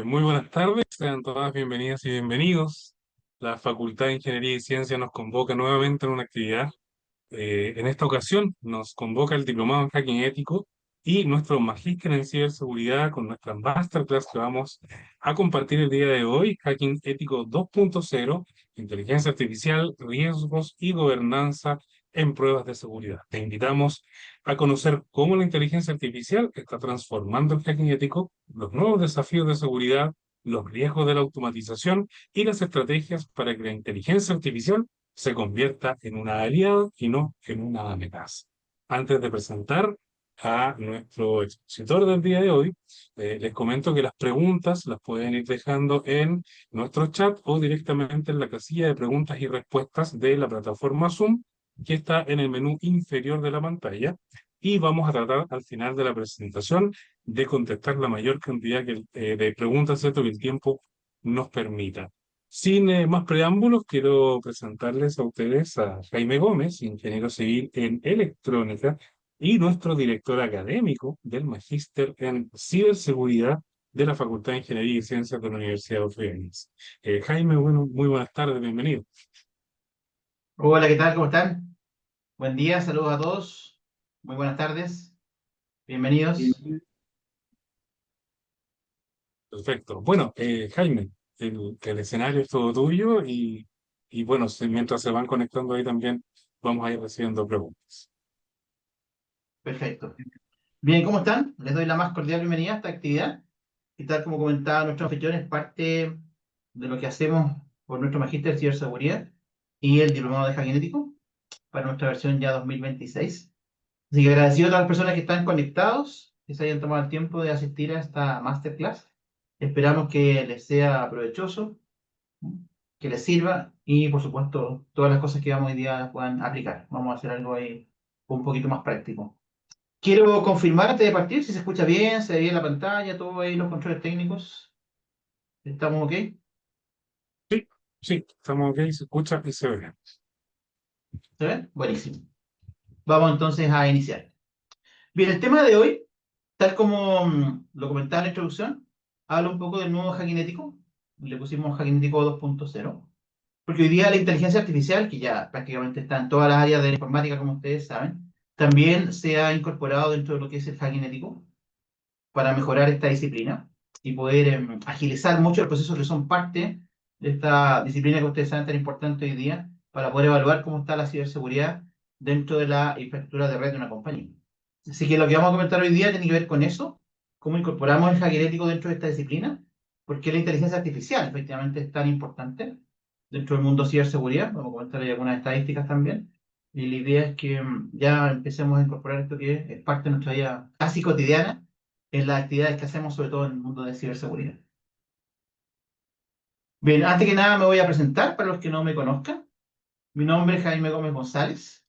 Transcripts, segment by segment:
Muy buenas tardes, sean todas bienvenidas y bienvenidos. La Facultad de Ingeniería y Ciencia nos convoca nuevamente en una actividad. En esta ocasión nos convoca el Diplomado en Hacking Ético y nuestro Magíster en Ciberseguridad con nuestra Masterclass que vamos a compartir el día de hoy, Hacking Ético 2.0, Inteligencia Artificial, Riesgos y Gobernanza en Pruebas de Seguridad. Te invitamos a conocer cómo la inteligencia artificial está transformando el hacking ético, los nuevos desafíos de seguridad, los riesgos de la automatización y las estrategias para que la inteligencia artificial se convierta en una aliada y no en una amenaza. Antes de presentar a nuestro expositor del día de hoy, les comento que las preguntas las pueden ir dejando en nuestro chat o directamente en la casilla de preguntas y respuestas de la plataforma Zoom, que está en el menú inferior de la pantalla. Y vamos a tratar al final de la presentación de contestar la mayor cantidad de preguntas, ¿cierto?, que el tiempo nos permita. Sin más preámbulos, quiero presentarles a ustedes a Jaime Gómez, ingeniero civil en electrónica y nuestro director académico del Magíster en Ciberseguridad de la Facultad de Ingeniería y Ciencias de la Universidad de O'Higgins. Jaime, bueno, muy buenas tardes, bienvenido. Hola, ¿qué tal? ¿Cómo están? Buen día, saludos a todos. Muy buenas tardes. Bienvenidos. Perfecto. Bueno, Jaime, el escenario es todo tuyo y bueno, mientras se van conectando ahí también vamos a ir recibiendo preguntas. Perfecto. Bien, ¿cómo están? Les doy la más cordial bienvenida a esta actividad. Y tal como comentaba nuestro anfitrión, es parte de lo que hacemos por nuestro Magíster de Ciberseguridad y el Diplomado de Hacking Ético para nuestra versión ya 2026. Así que agradecido a todas las personas que están conectados, que se hayan tomado el tiempo de asistir a esta masterclass. Esperamos que les sea provechoso, que les sirva y, por supuesto, todas las cosas que vamos hoy día puedan aplicar. Vamos a hacer algo ahí un poquito más práctico. Quiero confirmar antes de partir si se escucha bien, se ve bien la pantalla, todo ahí, los controles técnicos. ¿Estamos ok? Sí, sí, estamos ok, se escucha y se ve bien. ¿Se ven? Buenísimo. Vamos entonces a iniciar. Bien, el tema de hoy, tal como lo comentaba en la introducción, habla un poco del nuevo hacking ético. Le pusimos hacking ético 2.0. Porque hoy día la inteligencia artificial, que ya prácticamente está en todas las áreas de la informática, como ustedes saben, también se ha incorporado dentro de lo que es el hacking ético para mejorar esta disciplina y poder agilizar mucho los procesos que son parte de esta disciplina que ustedes saben tan importante hoy día para poder evaluar cómo está la ciberseguridad dentro de la infraestructura de red de una compañía. Así que lo que vamos a comentar hoy día tiene que ver con eso, cómo incorporamos el hacking ético dentro de esta disciplina, por qué la inteligencia artificial efectivamente es tan importante dentro del mundo ciberseguridad. Vamos a comentar ahí algunas estadísticas también. Y la idea es que ya empecemos a incorporar esto que es parte de nuestra vida casi cotidiana en las actividades que hacemos, sobre todo en el mundo de ciberseguridad. Bien, antes que nada me voy a presentar para los que no me conozcan. Mi nombre es Jaime Gómez González.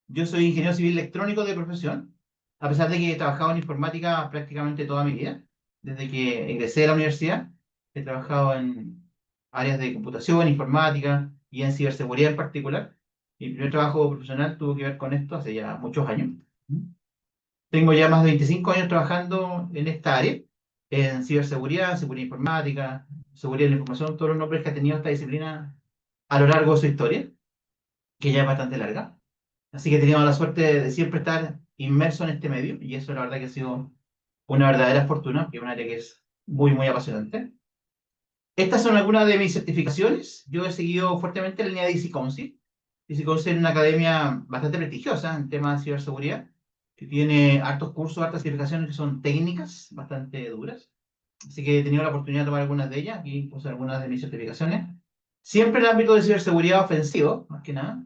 Yo soy ingeniero civil electrónico de profesión, a pesar de que he trabajado en informática prácticamente toda mi vida. Desde que ingresé a la universidad, he trabajado en áreas de computación, informática y en ciberseguridad en particular. Mi primer trabajo profesional tuvo que ver con esto hace ya muchos años. Tengo ya más de 25 años trabajando en esta área, en ciberseguridad, seguridad informática, seguridad de la información, todos los nombres que ha tenido esta disciplina a lo largo de su historia, que ya es bastante larga. Así que he tenido la suerte de siempre estar inmerso en este medio, y eso la verdad que ha sido una verdadera fortuna, que es un área que es muy, muy apasionante. Estas son algunas de mis certificaciones. Yo he seguido fuertemente la línea de DC Council. DC Council es una academia bastante prestigiosa en temas de ciberseguridad, que tiene hartos cursos, hartas certificaciones que son técnicas, bastante duras. Así que he tenido la oportunidad de tomar algunas de ellas, y puse algunas de mis certificaciones. Siempre en el ámbito de ciberseguridad ofensivo, más que nada,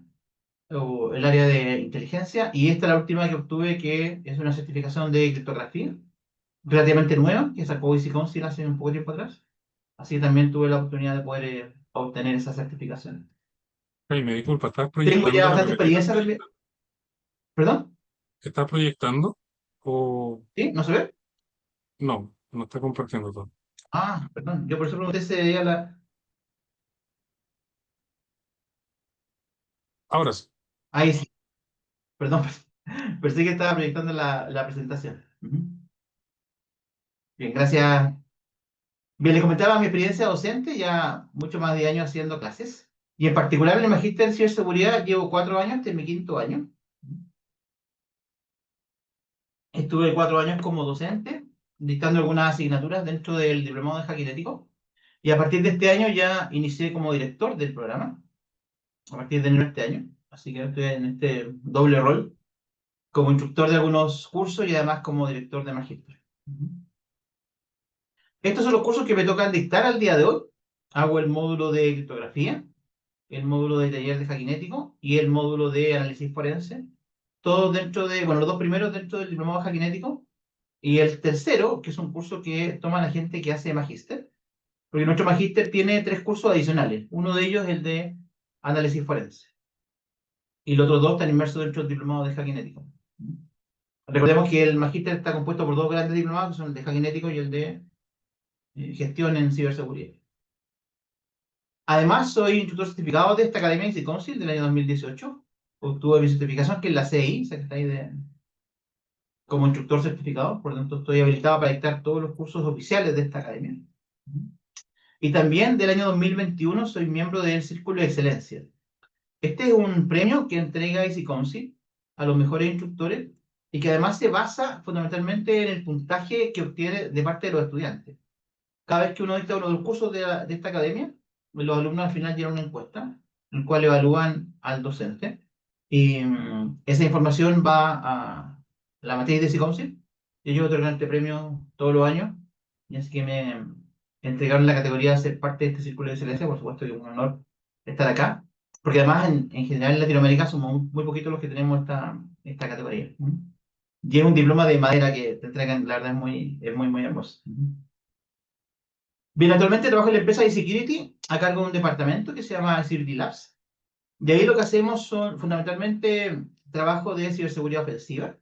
o el área de inteligencia, y esta es la última que obtuve, que es una certificación de criptografía, relativamente nueva, que sacó DC Council hace un poco de tiempo atrás. Así que también tuve la oportunidad de poder obtener esa certificación. Jaime, disculpa, ¿estás Tengo ya proyectando la bastante PPT? experiencia. ¿Perdón? ¿Estás proyectando o ¿Sí? ¿No se ve? no? No está compartiendo todo. Ah, perdón. Yo por eso pregunté si veía la... Ahora sí. Ahí sí, perdón, pensé que estaba proyectando la presentación. Ujú. Bien, gracias. Bien, le comentaba mi experiencia docente, ya mucho más de años haciendo clases. Y en particular en el Magíster en Ciberseguridad llevo 4 años, este es mi quinto año. Estuve 4 años como docente, dictando algunas asignaturas dentro del diplomado de hacking ético. Y a partir de este año ya inicié como director del programa, a partir de enero de este año. Así que estoy en este doble rol, como instructor de algunos cursos y además como director de magíster. Estos son los cursos que me tocan dictar al día de hoy. Hago el módulo de criptografía, el módulo de taller de hacking ético y el módulo de análisis forense. Todos dentro de, bueno, los dos primeros dentro del diplomado de hacking ético y el tercero, que es un curso que toma la gente que hace magíster, porque nuestro magíster tiene 3 cursos adicionales. Uno de ellos es el de análisis forense y los otros dos están inmersos dentro del diplomado de hacking ético. Recordemos que el magíster está compuesto por dos grandes diplomados, que son el de hacking ético y el de gestión en ciberseguridad. Además, soy instructor certificado de esta academia IC Council del año 2018. Obtuve mi certificación, que es la CI, o sea que está ahí como instructor certificado. Por lo tanto, estoy habilitado para dictar todos los cursos oficiales de esta academia. Y también del año 2021 soy miembro del Círculo de Excelencia. Este es un premio que entrega IC Council a los mejores instructores y que además se basa fundamentalmente en el puntaje que obtiene de parte de los estudiantes. Cada vez que uno dicta uno de los cursos de esta academia, los alumnos al final llenan una encuesta, en la cual evalúan al docente. Y esa información va a la materia de Council. Y ellos otorgan este premio todos los años. Y así que me entregaron la categoría de ser parte de este círculo de excelencia. Por supuesto que es un honor estar acá. Porque además, en general, en Latinoamérica somos muy poquitos los que tenemos esta categoría. Y es un diploma de madera que te entregan, la verdad es muy hermoso. Bien, actualmente trabajo en la empresa de Security a cargo de un departamento que se llama Security Labs. Y ahí lo que hacemos son fundamentalmente trabajo de ciberseguridad ofensiva.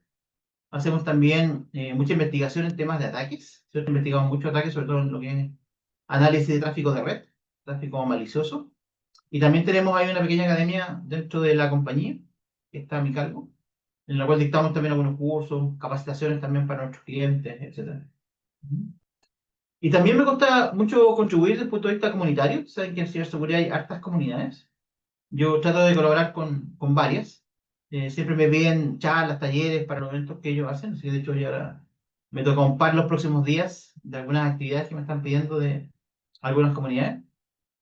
Hacemos también mucha investigación en temas de ataques. ¿Cierto? Investigamos muchos ataques, sobre todo en lo que es análisis de tráfico de red, tráfico malicioso. Y también tenemos ahí una pequeña academia dentro de la compañía, que está a mi cargo, en la cual dictamos también algunos cursos, capacitaciones también para nuestros clientes, etc. Y también me gusta mucho contribuir desde el punto de vista comunitario. Saben que en ciberseguridad hay hartas comunidades. Yo trato de colaborar con varias. Siempre me piden charlas, talleres para los eventos que ellos hacen. Así que de hecho ya ahora me toca un par los próximos días de algunas actividades que me están pidiendo de algunas comunidades.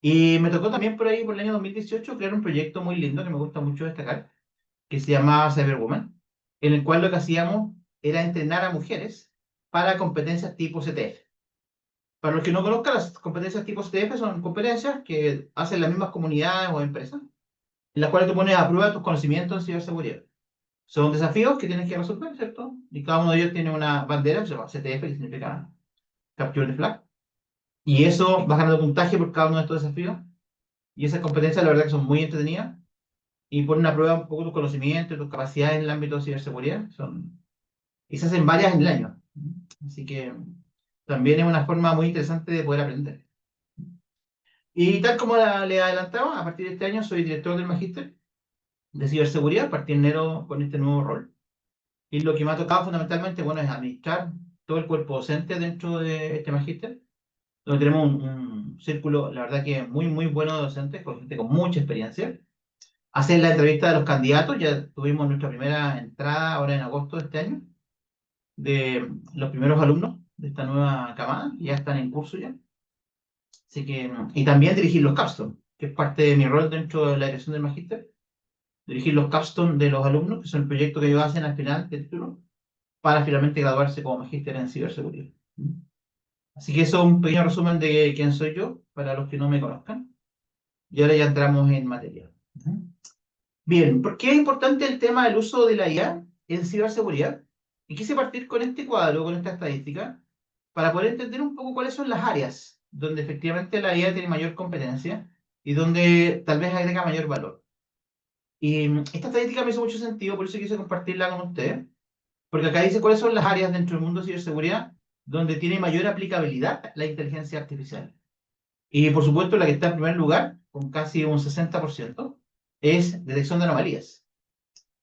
Y me tocó también por ahí, por el año 2018, crear un proyecto muy lindo que me gusta mucho destacar, que se llamaba Cyberwoman, en el cual lo que hacíamos era entrenar a mujeres para competencias tipo CTF. Para los que no conozcan, las competencias tipo CTF son competencias que hacen las mismas comunidades o empresas, en las cuales tú pones a prueba tus conocimientos en ciberseguridad. Son desafíos que tienes que resolver, ¿cierto? Y cada uno de ellos tiene una bandera que se llama CTF, que significa Capture the Flag. Y eso va ganando puntaje por cada uno de estos desafíos. Y esas competencias, la verdad, que son muy entretenidas y ponen a prueba un poco tus conocimientos y tus capacidades en el ámbito de ciberseguridad. Y se hacen varias en el año. Así que también es una forma muy interesante de poder aprender. Y tal como le adelantaba, a partir de este año soy director del magíster de ciberseguridad, a partir de enero con este nuevo rol. Y lo que me ha tocado fundamentalmente, bueno, es administrar todo el cuerpo docente dentro de este magíster, donde tenemos un círculo, la verdad que muy bueno de docentes, con gente con mucha experiencia. Hacer la entrevista de los candidatos, ya tuvimos nuestra primera entrada ahora en agosto de este año, de los primeros alumnos de esta nueva camada, que ya están en curso ya. Así que, y también dirigir los capstone, que es parte de mi rol dentro de la dirección del magíster, dirigir los capstone de los alumnos, que son el proyecto que ellos hacen al final del título, para finalmente graduarse como magíster en ciberseguridad. Así que eso es un pequeño resumen de quién soy yo, para los que no me conozcan. Y ahora ya entramos en materia. Bien, ¿por qué es importante el tema del uso de la IA en ciberseguridad? Y quise partir con este cuadro, con esta estadística, para poder entender un poco cuáles son las áreas donde efectivamente la IA tiene mayor competencia y donde tal vez agrega mayor valor. Y esta estadística me hizo mucho sentido, por eso quise compartirla con ustedes, porque acá dice cuáles son las áreas dentro del mundo de ciberseguridad donde tiene mayor aplicabilidad la inteligencia artificial. Y por supuesto, la que está en primer lugar, con casi un 60%, es detección de anomalías.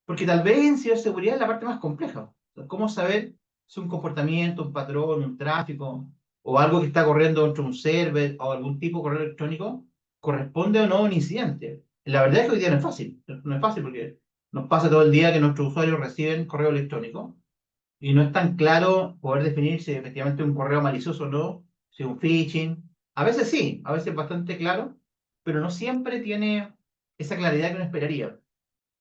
Porque tal vez en ciberseguridad es la parte más compleja. O sea, ¿cómo saber si un comportamiento, un patrón, un tráfico o algo que está corriendo dentro de un server o algún tipo de correo electrónico corresponde o no a un incidente? La verdad es que hoy día no es fácil. No es fácil porque nos pasa todo el día que nuestros usuarios reciben correo electrónico y no es tan claro poder definir si efectivamente es un correo malicioso o no, si es un phishing. A veces sí, a veces es bastante claro, pero no siempre tiene esa claridad que uno esperaría.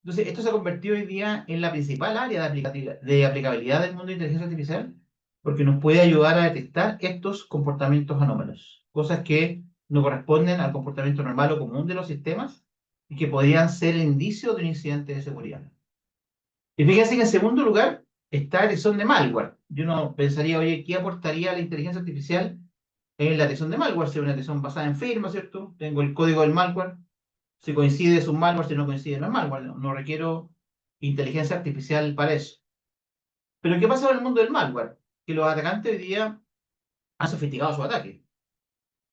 Entonces, esto se ha convertido hoy día en la principal área de aplicabilidad del mundo de inteligencia artificial, porque nos puede ayudar a detectar estos comportamientos anómalos, cosas que no corresponden al comportamiento normal o común de los sistemas y que podrían ser el indicio de un incidente de seguridad. Y fíjense que en segundo lugar está la detección de malware. Yo no pensaría, oye, ¿qué aportaría la inteligencia artificial en la detección de malware? Si es una detección basada en firma, ¿cierto? Tengo el código del malware. Si coincide es un malware, si no coincide no es malware. No requiero inteligencia artificial para eso. Pero ¿qué pasa con el mundo del malware? Que los atacantes hoy día han sofisticado su ataque.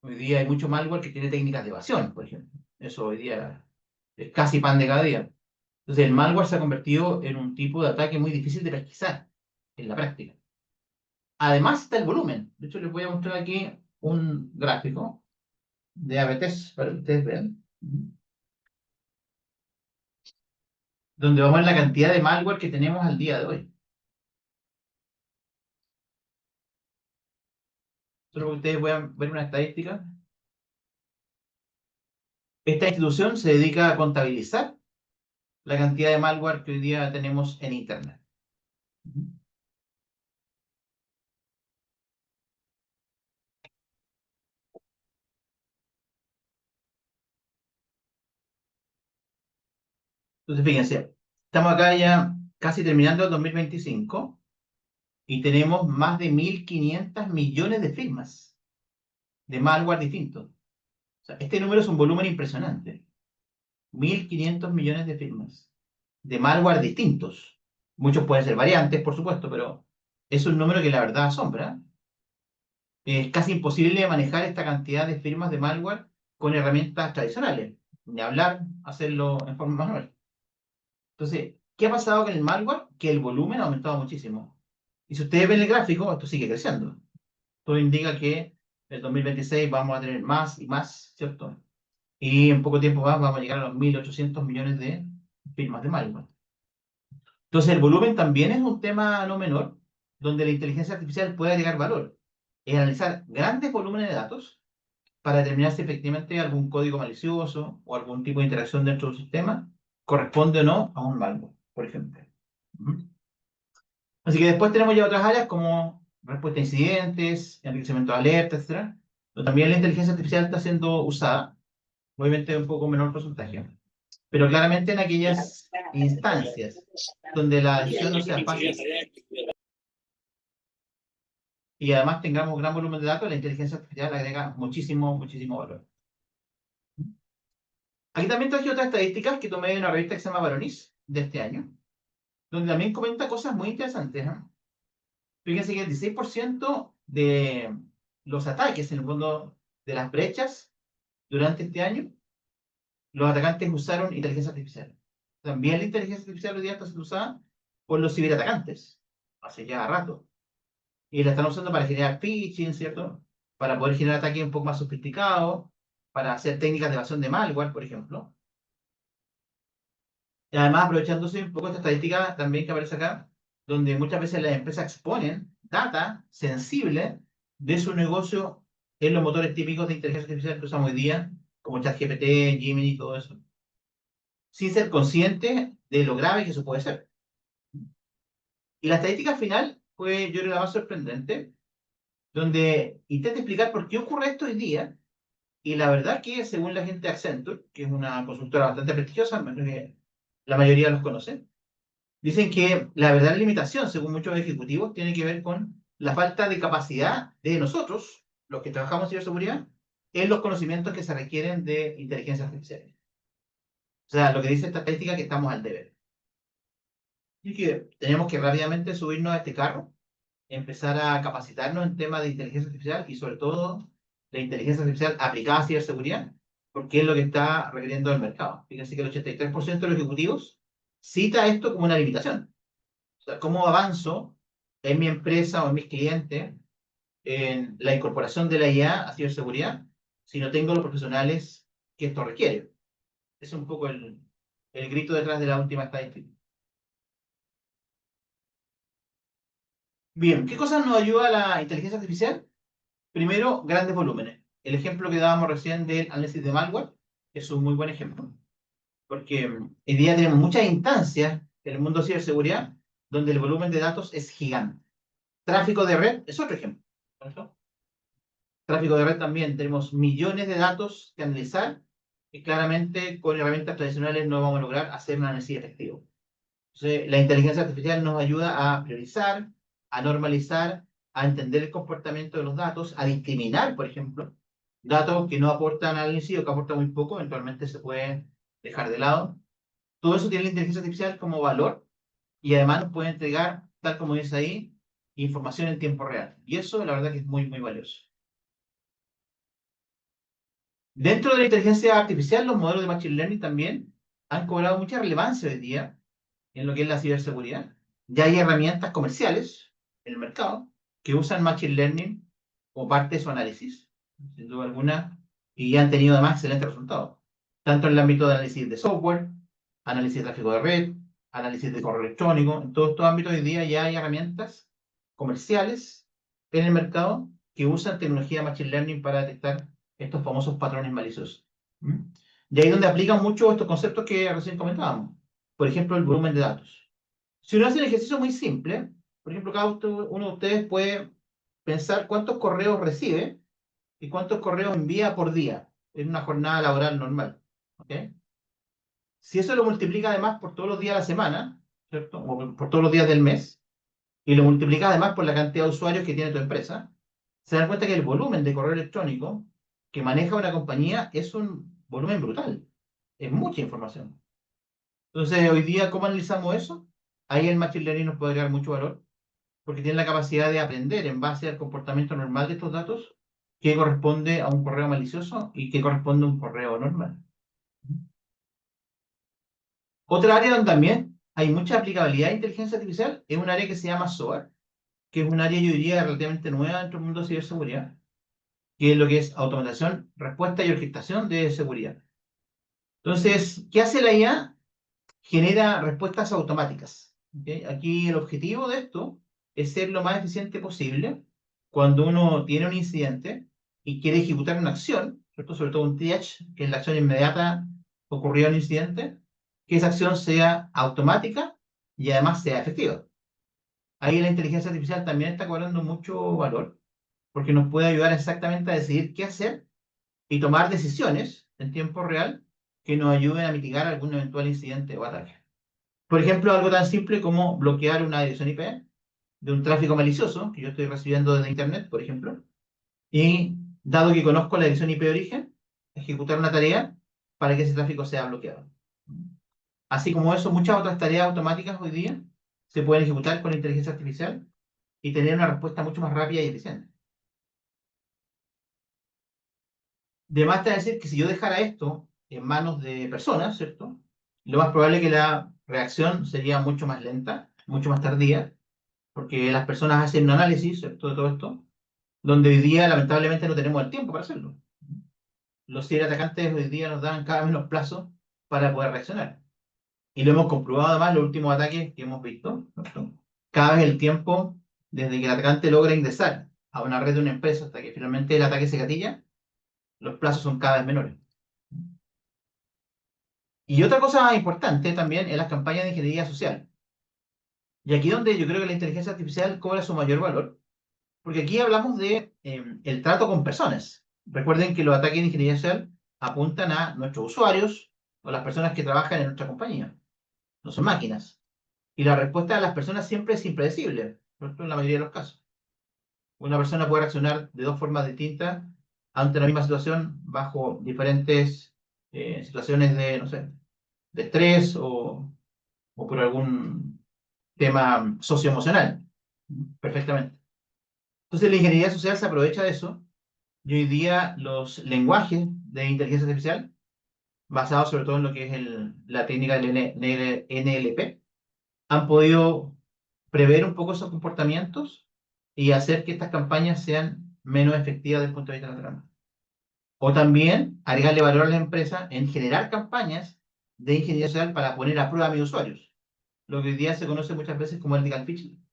Hoy día hay mucho malware que tiene técnicas de evasión, por ejemplo. Eso hoy día es casi pan de cada día. Entonces el malware se ha convertido en un tipo de ataque muy difícil de pesquisar en la práctica. Además está el volumen. De hecho, les voy a mostrar aquí un gráfico de ABTs para que ustedes vean, donde vamos a ver la cantidad de malware que tenemos al día de hoy. Solo para que ustedes puedan ver una estadística. Esta institución se dedica a contabilizar la cantidad de malware que hoy día tenemos en Internet. Entonces, fíjense, estamos acá ya casi terminando el 2025 y tenemos más de 1.500 millones de firmas de malware distintos. O sea, este número es un volumen impresionante. 1.500 millones de firmas de malware distintos. Muchos pueden ser variantes, por supuesto, pero es un número que la verdad asombra. Es casi imposible manejar esta cantidad de firmas de malware con herramientas tradicionales, ni hablar hacerlo en forma manual. Entonces, ¿qué ha pasado con el malware? Que el volumen ha aumentado muchísimo. Y si ustedes ven el gráfico, esto sigue creciendo. Todo indica que el 2026 vamos a tener más y más, ¿cierto? Y en poco tiempo más vamos a llegar a los 1.800 millones de firmas de malware. Entonces, el volumen también es un tema no menor, donde la inteligencia artificial puede agregar valor. Es analizar grandes volúmenes de datos para determinar si efectivamente algún código malicioso o algún tipo de interacción dentro del sistema corresponde o no a un malware, por ejemplo. Ujú. Así que después tenemos ya otras áreas como respuesta a incidentes, enriquecimiento de alertas, etcétera, pero también la inteligencia artificial está siendo usada, obviamente un poco menor porcentaje, pero claramente en aquellas instancias donde la decisión no sea fácil y además tengamos gran volumen de datos, la inteligencia artificial agrega muchísimo, muchísimo valor. Aquí también traje otras estadísticas que tomé de una revista que se llama Varonis de este año, donde también comenta cosas muy interesantes, ¿eh? Fíjense que el 16% de los ataques, en el fondo, de las brechas durante este año, los atacantes usaron inteligencia artificial. También la inteligencia artificial hoy día está siendo usada por los ciberatacantes, hace ya rato. Y la están usando para generar phishing, ¿cierto? Para poder generar ataques un poco más sofisticados, para hacer técnicas de evasión de malware, por ejemplo. Y además, aprovechándose un poco esta estadística también que aparece acá, donde muchas veces las empresas exponen data sensible de su negocio en los motores típicos de inteligencia artificial que usamos hoy día, como ChatGPT, Gemini y todo eso, sin ser conscientes de lo grave que eso puede ser. Y la estadística final fue, yo creo, la más sorprendente, donde intenta explicar por qué ocurre esto hoy día, y la verdad que según la gente de Accenture, que es una consultora bastante prestigiosa, menos que la mayoría los conoce, dicen que la verdadera limitación, según muchos ejecutivos, tiene que ver con la falta de capacidad de nosotros, los que trabajamos en ciberseguridad, en los conocimientos que se requieren de inteligencia artificial. O sea, lo que dice esta estadística es que estamos al deber. Y que tenemos que rápidamente subirnos a este carro, empezar a capacitarnos en temas de inteligencia artificial y sobre todo la inteligencia artificial aplicada a ciberseguridad, porque es lo que está requiriendo el mercado. Fíjense que el 83% de los ejecutivos cita esto como una limitación. O sea, ¿cómo avanzo en mi empresa o en mis clientes en la incorporación de la IA a ciberseguridad si no tengo los profesionales que esto requiere? Ese es un poco el grito detrás de la última estadística. Bien, ¿qué cosas nos ayuda la inteligencia artificial? Primero, grandes volúmenes. El ejemplo que dábamos recién del análisis de malware es un muy buen ejemplo, porque hoy día tenemos muchas instancias en el mundo de ciberseguridad donde el volumen de datos es gigante. Tráfico de red es otro ejemplo. ¿Cierto? Tráfico de red también, tenemos millones de datos que analizar y claramente con herramientas tradicionales no vamos a lograr hacer un análisis efectivo. Entonces, la inteligencia artificial nos ayuda a priorizar, a normalizar, a entender el comportamiento de los datos, a discriminar, por ejemplo, datos que no aportan análisis o que aportan muy poco, eventualmente se puede dejar de lado. Todo eso tiene la inteligencia artificial como valor y además nos puede entregar, tal como dice ahí, información en tiempo real. Y eso la verdad que es muy, muy valioso. Dentro de la inteligencia artificial, los modelos de Machine Learning también han cobrado mucha relevancia hoy día en lo que es la ciberseguridad. Ya hay herramientas comerciales en el mercado que usan Machine Learning como parte de su análisis, sin duda alguna, y ya han tenido además excelentes resultados, tanto en el ámbito de análisis de software, análisis de tráfico de red, análisis de correo electrónico. En todos estos ámbitos hoy día ya hay herramientas comerciales en el mercado que usan tecnología de Machine Learning para detectar estos famosos patrones maliciosos. ¿Mm? Y ahí es donde aplican mucho estos conceptos que recién comentábamos. Por ejemplo, el volumen de datos. Si uno hace un ejercicio muy simple, por ejemplo, uno de ustedes puede pensar cuántos correos recibe y cuántos correos envía por día en una jornada laboral normal. ¿Ok? Si eso lo multiplica además por todos los días de la semana, ¿cierto? O por todos los días del mes, y lo multiplica además por la cantidad de usuarios que tiene tu empresa, se dan cuenta que el volumen de correo electrónico que maneja una compañía es un volumen brutal. Es mucha información. Entonces, hoy día, ¿cómo analizamos eso? Ahí el Machine Learning nos puede agregar mucho valor, porque tiene la capacidad de aprender en base al comportamiento normal de estos datos, qué corresponde a un correo malicioso y qué corresponde a un correo normal. Otra área donde también hay mucha aplicabilidad de inteligencia artificial es un área que se llama SOAR, que es un área, yo diría, relativamente nueva dentro del mundo de ciberseguridad, que es lo que es automatización, respuesta y orquestación de seguridad. Entonces, ¿qué hace la IA? Genera respuestas automáticas. ¿Ok? Aquí el objetivo de esto es ser lo más eficiente posible cuando uno tiene un incidente y quiere ejecutar una acción, ¿cierto? Sobre todo un triage, que es la acción inmediata ocurrida en un incidente, que esa acción sea automática y además sea efectiva. Ahí la inteligencia artificial también está cobrando mucho valor porque nos puede ayudar exactamente a decidir qué hacer y tomar decisiones en tiempo real que nos ayuden a mitigar algún eventual incidente o ataque. Por ejemplo, algo tan simple como bloquear una dirección IP de un tráfico malicioso que yo estoy recibiendo desde Internet, por ejemplo, y dado que conozco la dirección IP de origen, ejecutar una tarea para que ese tráfico sea bloqueado. Así como eso, muchas otras tareas automáticas hoy día se pueden ejecutar con inteligencia artificial y tener una respuesta mucho más rápida y eficiente. De más está decir que si yo dejara esto en manos de personas, ¿cierto? Lo más probable es que la reacción sería mucho más lenta, mucho más tardía, porque las personas hacen un análisis, ¿cierto? De todo esto, donde hoy día lamentablemente no tenemos el tiempo para hacerlo. Los ciberatacantes hoy día nos dan cada vez menos plazo para poder reaccionar. Y lo hemos comprobado además en los últimos ataques que hemos visto, ¿cierto? Cada vez el tiempo desde que el atacante logra ingresar a una red de una empresa hasta que finalmente el ataque se gatilla, los plazos son cada vez menores. Y otra cosa importante también es las campañas de ingeniería social. Y aquí donde yo creo que la inteligencia artificial cobra su mayor valor, porque aquí hablamos de el trato con personas. Recuerden que los ataques de ingeniería social apuntan a nuestros usuarios o las personas que trabajan en nuestra compañía. No son máquinas. Y la respuesta de las personas siempre es impredecible, ¿cierto? En la mayoría de los casos. Una persona puede reaccionar de dos formas distintas ante la misma situación bajo diferentes situaciones de, no sé, de estrés o por algún tema socioemocional. Perfectamente. Entonces la ingeniería social se aprovecha de eso y hoy día los lenguajes de inteligencia artificial basado sobre todo en lo que es la técnica del NLP, han podido prever un poco esos comportamientos y hacer que estas campañas sean menos efectivas desde el punto de vista de la trama. O también agregarle valor a la empresa en generar campañas de ingeniería social para poner a prueba a mis usuarios, lo que hoy día se conoce muchas veces como ethical phishing,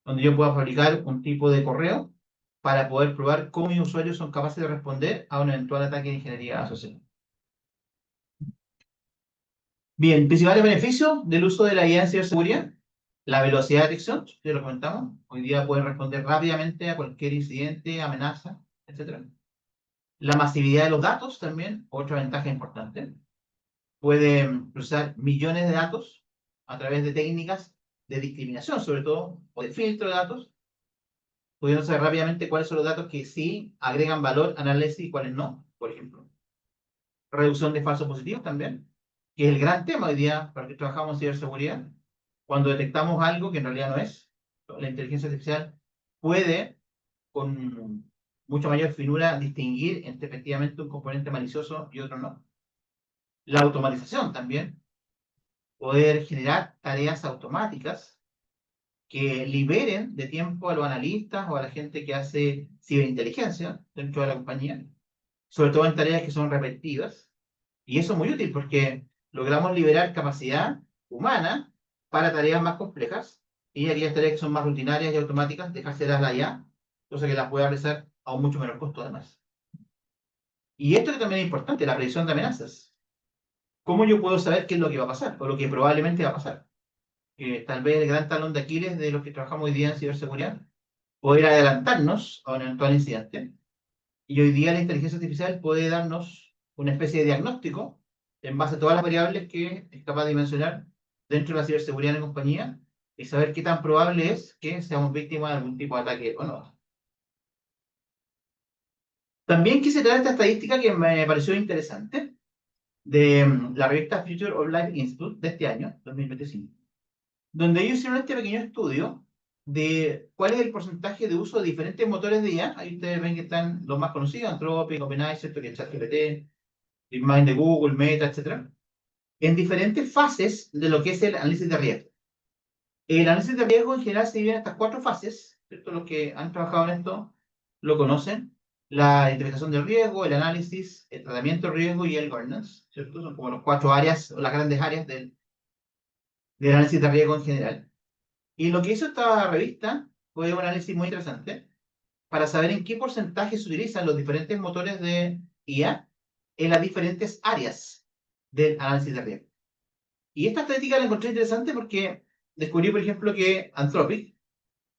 donde yo puedo fabricar un tipo de correo para poder probar cómo mis usuarios son capaces de responder a un eventual ataque de ingeniería social. Bien, principales beneficios del uso de la IA en ciberseguridad. La velocidad de detección, ya lo comentamos. Hoy día pueden responder rápidamente a cualquier incidente, amenaza, etc. La masividad de los datos también, otra ventaja importante. Pueden procesar millones de datos a través de técnicas de discriminación, sobre todo, o de filtro de datos, pudiendo saber rápidamente cuáles son los datos que sí agregan valor, análisis y cuáles no, por ejemplo. Reducción de falsos positivos también, que es el gran tema hoy día para que trabajamos en ciberseguridad. Cuando detectamos algo que en realidad no es, la inteligencia artificial puede, con mucha mayor finura, distinguir entre efectivamente un componente malicioso y otro no. La automatización también, poder generar tareas automáticas que liberen de tiempo a los analistas o a la gente que hace ciberinteligencia dentro de la compañía, sobre todo en tareas que son repetitivas. Y eso es muy útil porque logramos liberar capacidad humana para tareas más complejas y aquellas tareas que son más rutinarias y automáticas, dejárselas a la IA, cosa que las pueda realizar a un mucho menor costo además. Y esto que también es importante, la predicción de amenazas. ¿Cómo yo puedo saber qué es lo que va a pasar o lo que probablemente va a pasar? Tal vez el gran talón de Aquiles de los que trabajamos hoy día en ciberseguridad, poder adelantarnos a un eventual incidente. Y hoy día la inteligencia artificial puede darnos una especie de diagnóstico en base a todas las variables que es capaz de mencionar dentro de la ciberseguridad en la compañía y saber qué tan probable es que seamos víctimas de algún tipo de ataque o no. También quise traer esta estadística que me pareció interesante de la revista Future of Life Institute de este año, 2025, donde ellos hicieron este pequeño estudio de cuál es el porcentaje de uso de diferentes motores de IA. Ahí ustedes ven que están los más conocidos, Anthropic, OpenAI, ¿cierto? Que es ChatGPT, DeepMind de Google, Meta, etcétera, en diferentes fases de lo que es el análisis de riesgo. El análisis de riesgo en general se divide en estas cuatro fases, ¿cierto? Los que han trabajado en esto lo conocen. La identificación del riesgo, el análisis, el tratamiento del riesgo y el governance, ¿cierto? Son como las cuatro áreas, o las grandes áreas del análisis de riesgo en general. Y lo que hizo esta revista fue un análisis muy interesante para saber en qué porcentaje se utilizan los diferentes motores de IA en las diferentes áreas del análisis de riesgo. Y esta estadística la encontré interesante porque descubrí, por ejemplo, que Anthropic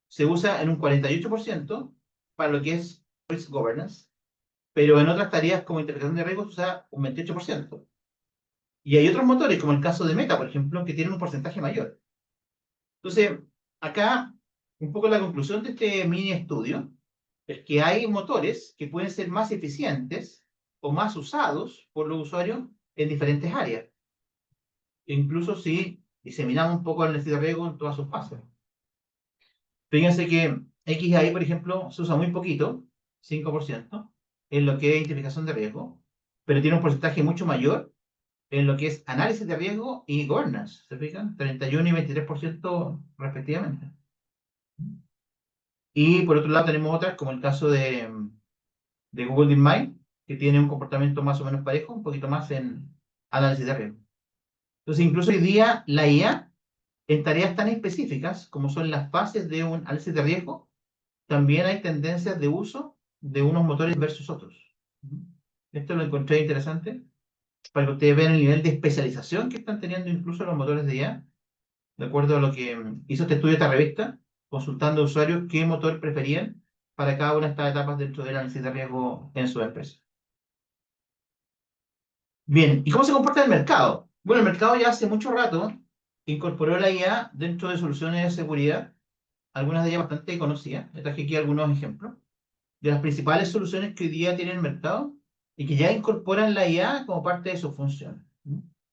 se usa en un 48% para lo que es risk governance, pero en otras tareas como interpretación de riesgos se usa un 28%. Y hay otros motores, como el caso de Meta, por ejemplo, que tienen un porcentaje mayor. Entonces, acá, un poco la conclusión de este mini estudio es que hay motores que pueden ser más eficientes o más usados por los usuarios en diferentes áreas, incluso si diseminamos un poco el análisis de riesgo en todas sus fases. Fíjense que XAI, por ejemplo, se usa muy poquito, 5%, en lo que es identificación de riesgo, pero tiene un porcentaje mucho mayor en lo que es análisis de riesgo y governance, ¿se fijan? 31 y 23% respectivamente. Y por otro lado tenemos otras, como el caso de Google DeepMind, que tiene un comportamiento más o menos parejo, un poquito más en análisis de riesgo. Entonces, incluso hoy día la IA, en tareas tan específicas como son las fases de un análisis de riesgo, también hay tendencias de uso de unos motores versus otros. Esto lo encontré interesante para que ustedes vean el nivel de especialización que están teniendo incluso los motores de IA, de acuerdo a lo que hizo este estudio esta revista, consultando a usuarios qué motor preferían para cada una de estas etapas dentro del análisis de riesgo en su empresa. Bien, ¿y cómo se comporta el mercado? Bueno, el mercado ya hace mucho rato incorporó la IA dentro de soluciones de seguridad, algunas de ellas bastante conocidas. Les traje aquí algunos ejemplos de las principales soluciones que hoy día tiene el mercado y que ya incorporan la IA como parte de sus funciones.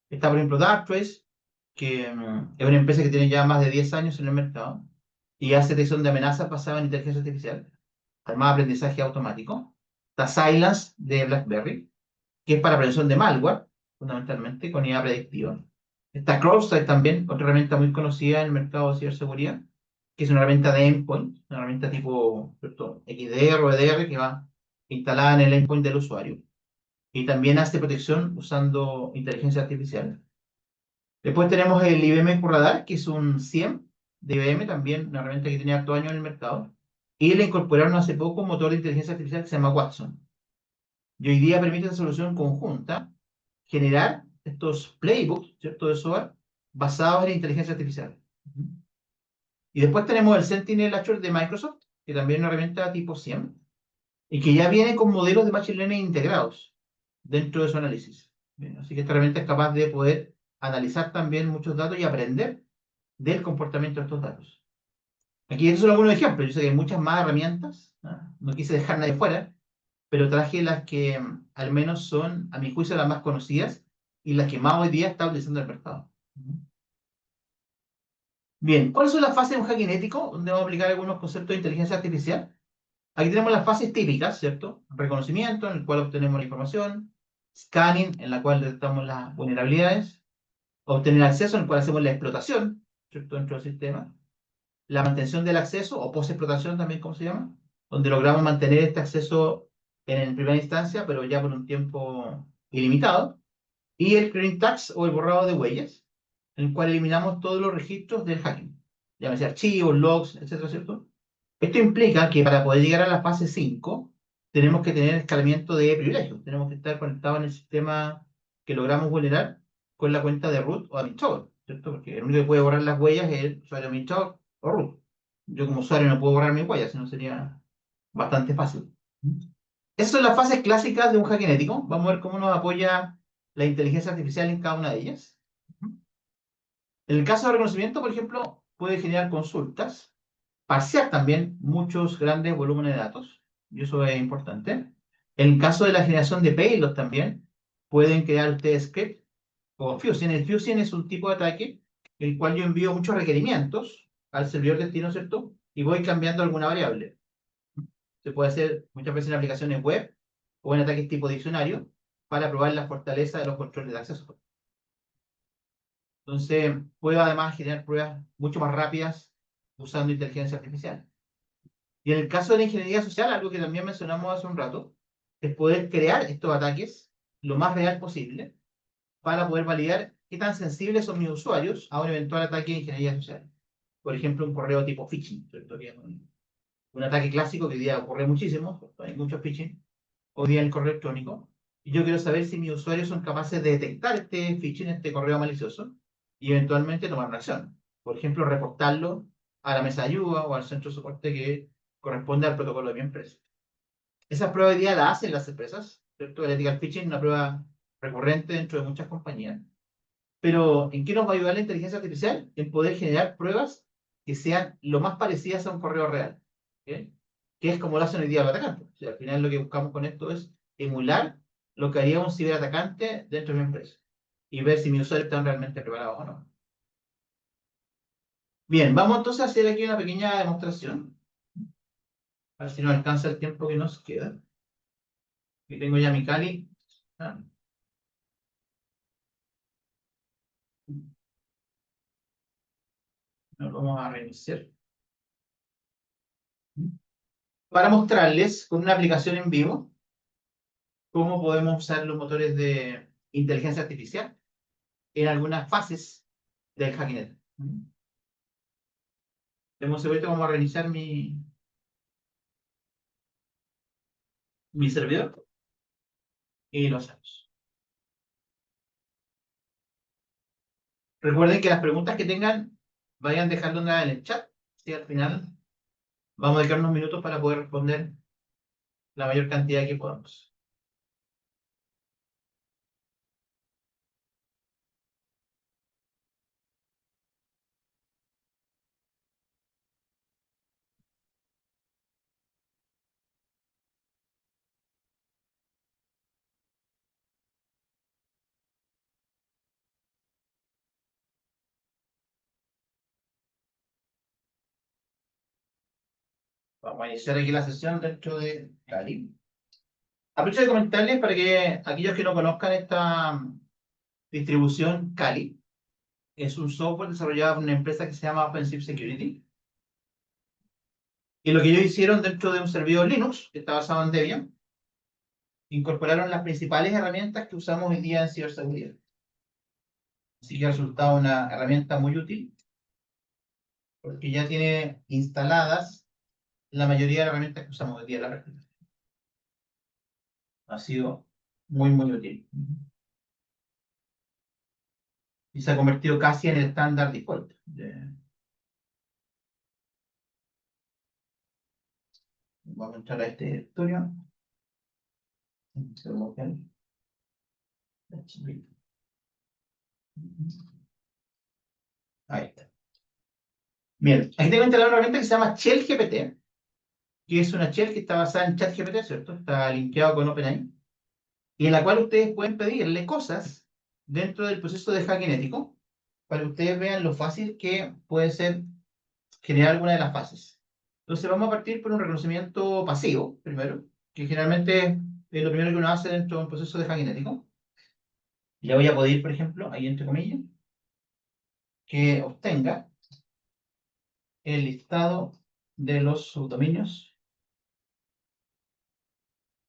Está, por ejemplo, Darktrace, que es una empresa que tiene ya más de 10 años en el mercado y hace detección de amenazas basada en inteligencia artificial, además de aprendizaje automático. Está Cylance de BlackBerry, que es para prevención de malware, fundamentalmente, con IA predictiva. Está CrowdStrike también, otra herramienta muy conocida en el mercado de ciberseguridad, que es una herramienta de endpoint, una herramienta tipo, ¿cierto?, XDR o EDR que va instalada en el endpoint del usuario. Y también hace protección usando inteligencia artificial. Después tenemos el IBM QRadar, que es un SIEM de IBM, también una herramienta que tenía harto años en el mercado. Y le incorporaron hace poco un motor de inteligencia artificial que se llama Watson. Y hoy día permite esa solución conjunta generar estos playbooks, ¿cierto?, de software basados en inteligencia artificial. Y después tenemos el Sentinel Azure de Microsoft, que también es una herramienta tipo SIEM, y que ya viene con modelos de Machine Learning integrados dentro de su análisis. Bien, así que esta herramienta es capaz de poder analizar también muchos datos y aprender del comportamiento de estos datos. Aquí estos son algunos ejemplos. Yo sé que hay muchas más herramientas, ¿no? No quise dejar nadie fuera, pero traje las que al menos son, a mi juicio, las más conocidas y las que más hoy día está utilizando el mercado. Bien, ¿cuáles son las fases de un hacking ético? Donde vamos a aplicar algunos conceptos de inteligencia artificial. Aquí tenemos las fases típicas, ¿cierto? Reconocimiento, en el cual obtenemos la información. Scanning, en la cual detectamos las vulnerabilidades. Obtener acceso, en el cual hacemos la explotación, ¿cierto?, dentro del sistema. La mantención del acceso, o post-explotación también, como se llama, donde logramos mantener este acceso en primera instancia, pero ya por un tiempo ilimitado. Y el clearing tags, o el borrado de huellas, en el cual eliminamos todos los registros del hacking, llámese archivos, logs, etcétera, ¿cierto? Esto implica que para poder llegar a la fase 5 tenemos que tener escalamiento de privilegios, tenemos que estar conectados en el sistema que logramos vulnerar con la cuenta de root o administrador, ¿cierto? Porque el único que puede borrar las huellas es el usuario administrador o root. Yo como usuario no puedo borrar mis huellas, sino sería bastante fácil. Esas son las fases clásicas de un hacking ético. Vamos a ver cómo nos apoya la inteligencia artificial en cada una de ellas. En el caso de reconocimiento, por ejemplo, puede generar consultas, parsear también muchos grandes volúmenes de datos, y eso es importante. En el caso de la generación de payload también, pueden crear ustedes script o Fusion. El Fusion es un tipo de ataque en el cual yo envío muchos requerimientos al servidor destino, ¿cierto? Y voy cambiando alguna variable. Se puede hacer muchas veces en aplicaciones web o en ataques tipo diccionario para probar la fortaleza de los controles de acceso. Entonces, puedo además generar pruebas mucho más rápidas usando inteligencia artificial. Y en el caso de la ingeniería social, algo que también mencionamos hace un rato, es poder crear estos ataques lo más real posible para poder validar qué tan sensibles son mis usuarios a un eventual ataque de ingeniería social. Por ejemplo, un correo tipo phishing, ¿cierto? Que es un ataque clásico que hoy día ocurre muchísimo, ¿cierto? Hay muchos phishing hoy día en el correo electrónico. Y yo quiero saber si mis usuarios son capaces de detectar este phishing, este correo malicioso, y eventualmente tomar una acción. Por ejemplo, reportarlo a la mesa de ayuda o al centro de soporte que corresponde al protocolo de mi empresa. Esa prueba hoy día la hacen las empresas, ¿cierto? El ethical phishing es una prueba recurrente dentro de muchas compañías. Pero, ¿en qué nos va a ayudar la inteligencia artificial? En poder generar pruebas que sean lo más parecidas a un correo real. ¿Okay? Que es como lo hacen hoy día los atacantes. O sea, al final lo que buscamos con esto es emular lo que haría un ciberatacante dentro de mi empresa y ver si mis usuarios están realmente preparados o no. Bien, vamos entonces a hacer aquí una pequeña demostración. A ver si nos alcanza el tiempo que nos queda. Aquí tengo ya mi Kali. Ah, Nos vamos a reiniciar. Para mostrarles con una aplicación en vivo cómo podemos usar los motores de inteligencia artificial en algunas fases del hacking. Demos un segundo, vamos a reiniciar mi servidor y lo hacemos. Recuerden que las preguntas que tengan, vayan dejándolas en el chat. ¿Sí? Al final vamos a dedicar unos minutos para poder responder la mayor cantidad que podamos. Vamos a iniciar aquí la sesión dentro de Cali. Aprovecho de comentarles para que aquellos que no conozcan esta distribución Kali. Es un software desarrollado por una empresa que se llama Offensive Security. Y lo que ellos hicieron dentro de un servidor Linux, que está basado en Debian, incorporaron las principales herramientas que usamos hoy día en ciberseguridad. Así que ha resultado una herramienta muy útil, porque ya tiene instaladas la mayoría de las herramientas que usamos hoy día en la red. Ha sido muy útil. Y se ha convertido casi en el estándar default. Vamos a entrar a este directorio. Ahí está. Bien, aquí tengo instalada una herramienta que se llama Shell GPT, que es una shell que está basada en ChatGPT, ¿cierto? Está linkeado con OpenAI, y en la cual ustedes pueden pedirle cosas dentro del proceso de hacking ético para que ustedes vean lo fácil que puede ser generar alguna de las fases. Entonces vamos a partir por un reconocimiento pasivo, primero, que generalmente es lo primero que uno hace dentro de un proceso de hacking ético. Le voy a pedir, por ejemplo, ahí entre comillas, que obtenga el listado de los subdominios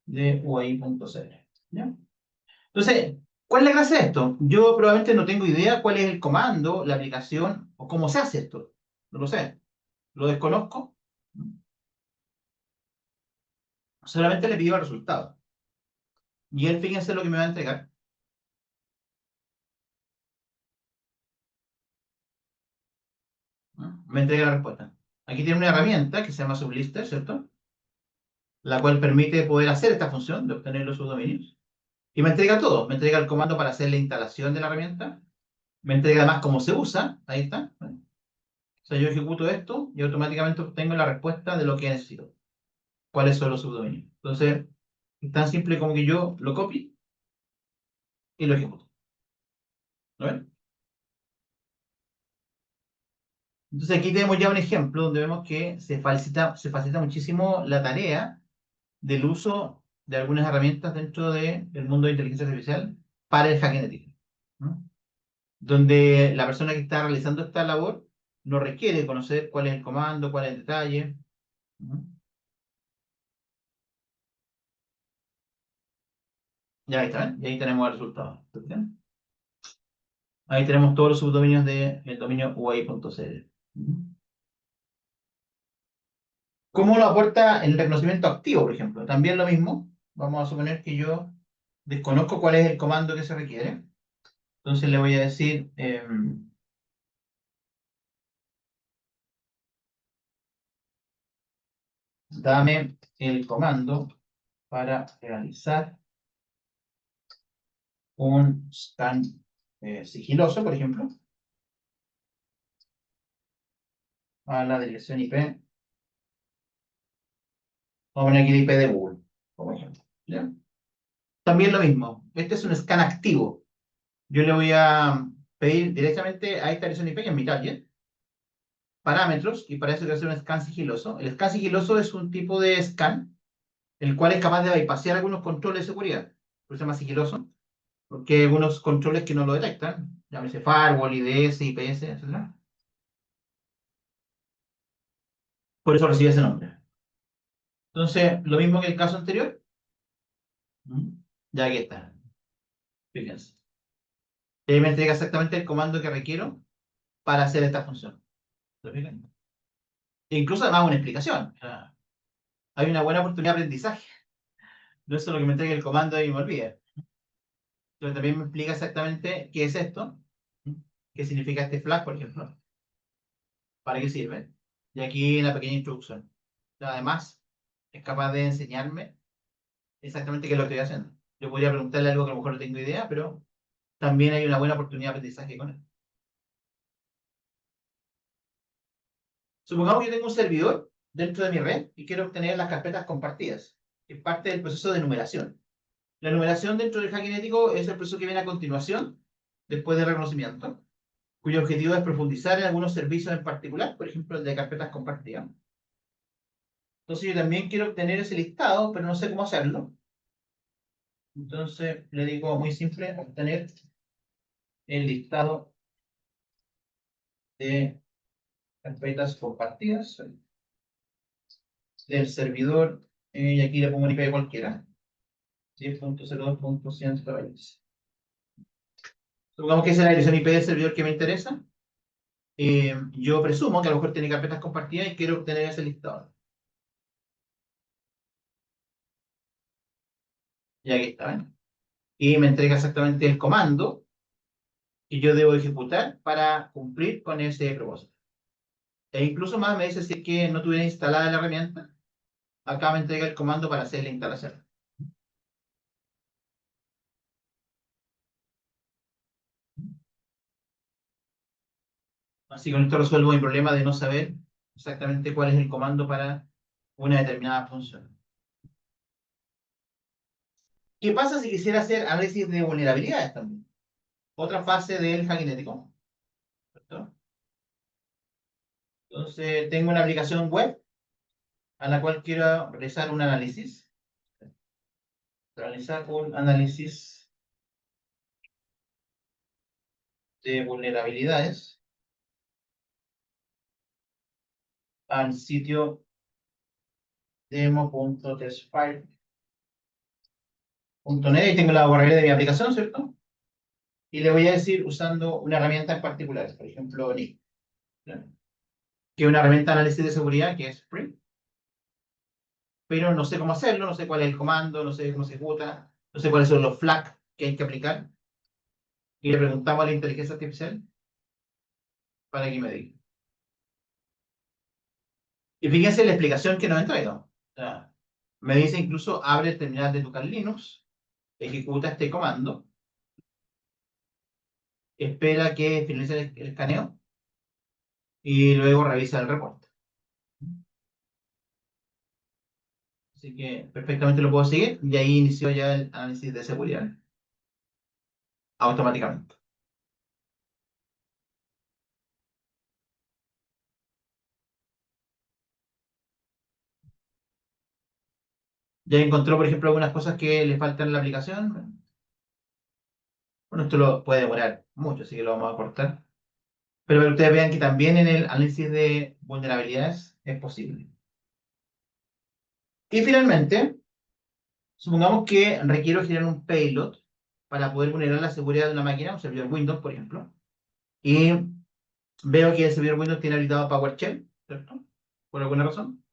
de UI.cl. ¿Ya? Entonces, ¿cuál es la gracia de esto? Yo probablemente no tengo idea cuál es el comando, la aplicación o cómo se hace esto. No lo sé. Lo desconozco. Solamente le pido el resultado. Y él, fíjense lo que me va a entregar. ¿No? Me entrega la respuesta. Aquí tiene una herramienta que se llama Sublister, ¿cierto? La cual permite poder hacer esta función de obtener los subdominios. Y me entrega todo. Me entrega el comando para hacer la instalación de la herramienta. Me entrega además cómo se usa. Ahí está. O sea, yo ejecuto esto y automáticamente obtengo la respuesta de lo que necesito. ¿Cuáles son los subdominios? Entonces, es tan simple como que yo lo copio y lo ejecuto. ¿No ven? Entonces aquí tenemos ya un ejemplo donde vemos que se facilita muchísimo la tarea del uso de algunas herramientas dentro del mundo de inteligencia artificial para el hacking ético, ¿no? Donde la persona que está realizando esta labor no requiere conocer cuál es el comando, cuál es el detalle, ¿no? Ya ahí está, ¿ven? Y ahí tenemos el resultado. ¿Ven? Ahí tenemos todos los subdominios del dominio UI.cl. ¿Cómo lo aporta el reconocimiento activo, por ejemplo? También lo mismo. Vamos a suponer que yo desconozco cuál es el comando que se requiere. Entonces le voy a decir, dame el comando para realizar un scan sigiloso, por ejemplo, a la dirección IP. Vamos a poner aquí la IP de Google, como ejemplo. ¿Ya? También lo mismo. Este es un scan activo. Yo le voy a pedir directamente a esta dirección IP, que es mi target, parámetros, y para eso quiero hacer un scan sigiloso. El scan sigiloso es un tipo de scan el cual es capaz de bypassear algunos controles de seguridad. Por eso se llama sigiloso, porque hay algunos controles que no lo detectan, llámese firewall, IDS, IPS, etc. Por eso recibe ese nombre. Entonces, lo mismo que el caso anterior, ya aquí está. Fíjense. Y ahí me entrega exactamente el comando que requiero para hacer esta función. ¿Lo fijan? E incluso además una explicación. O sea, hay una buena oportunidad de aprendizaje. No es solo que me entregue el comando y me olvide. Entonces también me explica exactamente qué es esto, qué significa este flag, por ejemplo, para qué sirve. Y aquí una pequeña introducción. Además, es capaz de enseñarme exactamente qué es lo que estoy haciendo. Yo podría preguntarle algo que a lo mejor no tengo idea, pero también hay una buena oportunidad de aprendizaje con él. Supongamos que yo tengo un servidor dentro de mi red y quiero obtener las carpetas compartidas, que es parte del proceso de numeración. La numeración dentro del hacking ético es el proceso que viene a continuación, después del reconocimiento, cuyo objetivo es profundizar en algunos servicios en particular, por ejemplo, el de carpetas compartidas. Entonces yo también quiero obtener ese listado, pero no sé cómo hacerlo. Entonces le digo muy simple, obtener el listado de carpetas compartidas del servidor, y aquí le pongo un IP cualquiera, 10.02.120. Supongamos que esa es la dirección IP del servidor que me interesa. Yo presumo que a lo mejor tiene carpetas compartidas y quiero obtener ese listado. Y aquí está, ¿ven? Y me entrega exactamente el comando que yo debo ejecutar para cumplir con ese propósito. E incluso más me dice si es que no tuviera instalada la herramienta, acá me entrega el comando para hacer la instalación. Así que con esto resuelvo mi problema de no saber exactamente cuál es el comando para una determinada función. ¿Qué pasa si quisiera hacer análisis de vulnerabilidades también? Otra fase del hackinético, ¿cierto? Entonces, tengo una aplicación web a la cual quiero realizar un análisis. Realizar un análisis de vulnerabilidades al sitio demo.testfire.net y tengo la URL de mi aplicación, ¿cierto? Y le voy a decir usando una herramienta en particular, por ejemplo, NIC, ¿ya? Que es una herramienta de análisis de seguridad que es free, pero no sé cómo hacerlo, no sé cuál es el comando, no sé cómo se ejecuta, no sé cuáles son los flags que hay que aplicar. Y le preguntamos a la inteligencia artificial para que me diga. Y fíjense la explicación que nos entrega. O sea, me dice incluso, abre el terminal de tu Linux, ejecuta este comando, espera que finalice el escaneo y luego revisa el reporte. Así que perfectamente lo puedo seguir y ahí inició ya el análisis de seguridad automáticamente. Ya encontró, por ejemplo, algunas cosas que le faltan en la aplicación. Bueno, esto lo puede demorar mucho, así que lo vamos a cortar. Pero para que ustedes vean que también en el análisis de vulnerabilidades es posible. Y finalmente, supongamos que requiero generar un payload para poder vulnerar la seguridad de una máquina, un servidor Windows, por ejemplo, y veo que el servidor Windows tiene habilitado PowerShell, ¿cierto? Por alguna razón,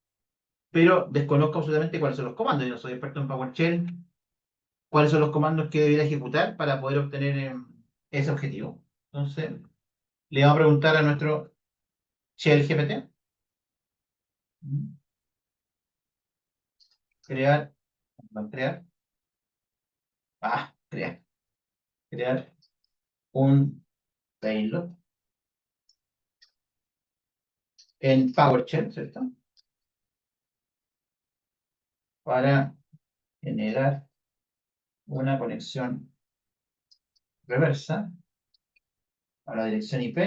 pero desconozco absolutamente cuáles son los comandos. Yo no soy experto en PowerShell, cuáles son los comandos que debería ejecutar para poder obtener ese objetivo. Entonces, le vamos a preguntar a nuestro Shell GPT. Crear, va a crear, crear, crear un payload en PowerShell, ¿cierto? Para generar una conexión reversa a la dirección IP.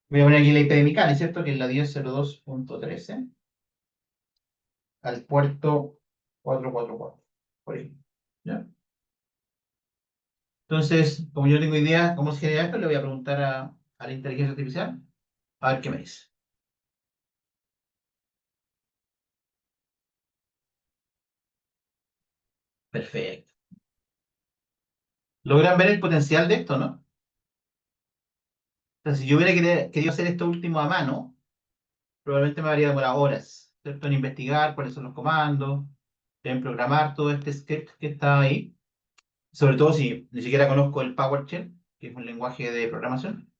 Voy a poner aquí la IP de mi CANI, ¿cierto? Que es la 10.02.13 al puerto 444, por ejemplo. ¿Ya? Entonces, como yo no tengo idea cómo se genera esto, le voy a preguntar a la inteligencia artificial a ver qué me dice. Perfecto. Logran ver el potencial de esto, ¿no? O sea, si yo hubiera querido hacer esto último a mano, probablemente me habría demorado horas, ¿cierto? En investigar cuáles son los comandos, en programar todo este script que está ahí. Sobre todo si ni siquiera conozco el PowerShell, que es un lenguaje de programación.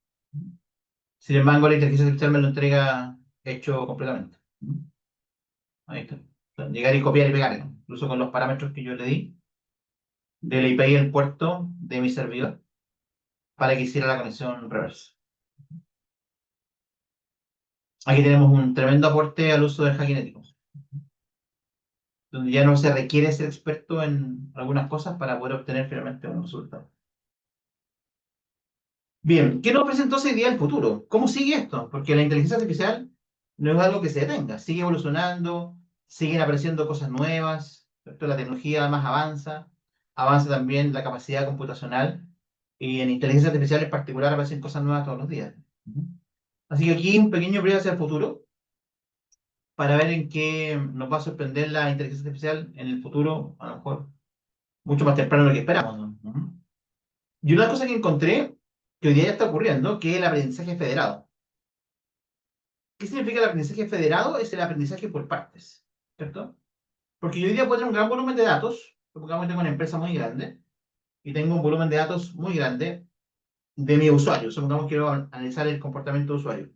Sin embargo, la inteligencia artificial me lo entrega hecho completamente. Ahí está. Llegar y copiar y pegar, ¿no? Incluso con los parámetros que yo le di del IP y el puerto de mi servidor para que hiciera la conexión reversa. Aquí tenemos un tremendo aporte al uso del hackinético, donde ya no se requiere ser experto en algunas cosas para poder obtener finalmente un resultado. Bien, ¿qué nos presentó ese día el futuro? ¿Cómo sigue esto? Porque la inteligencia artificial no es algo que se detenga, sigue evolucionando, siguen apareciendo cosas nuevas, ¿cierto? La tecnología además avanza, avanza también la capacidad computacional Y en inteligencia artificial en particular aparecen cosas nuevas todos los días. Ujú. Así que aquí un pequeño breve hacia el futuro para ver en qué nos va a sorprender la inteligencia artificial en el futuro, a lo mejor mucho más temprano de lo que esperamos, ¿no? Ujú. Y una cosa que encontré que hoy día ya está ocurriendo, que es el aprendizaje federado. ¿Qué significa el aprendizaje federado? Es el aprendizaje por partes, ¿cierto? Porque yo hoy día puedo tener un gran volumen de datos, supongamos que tengo una empresa muy grande, y tengo un volumen de datos muy grande de mi usuario, supongamos que quiero analizar el comportamiento de usuario.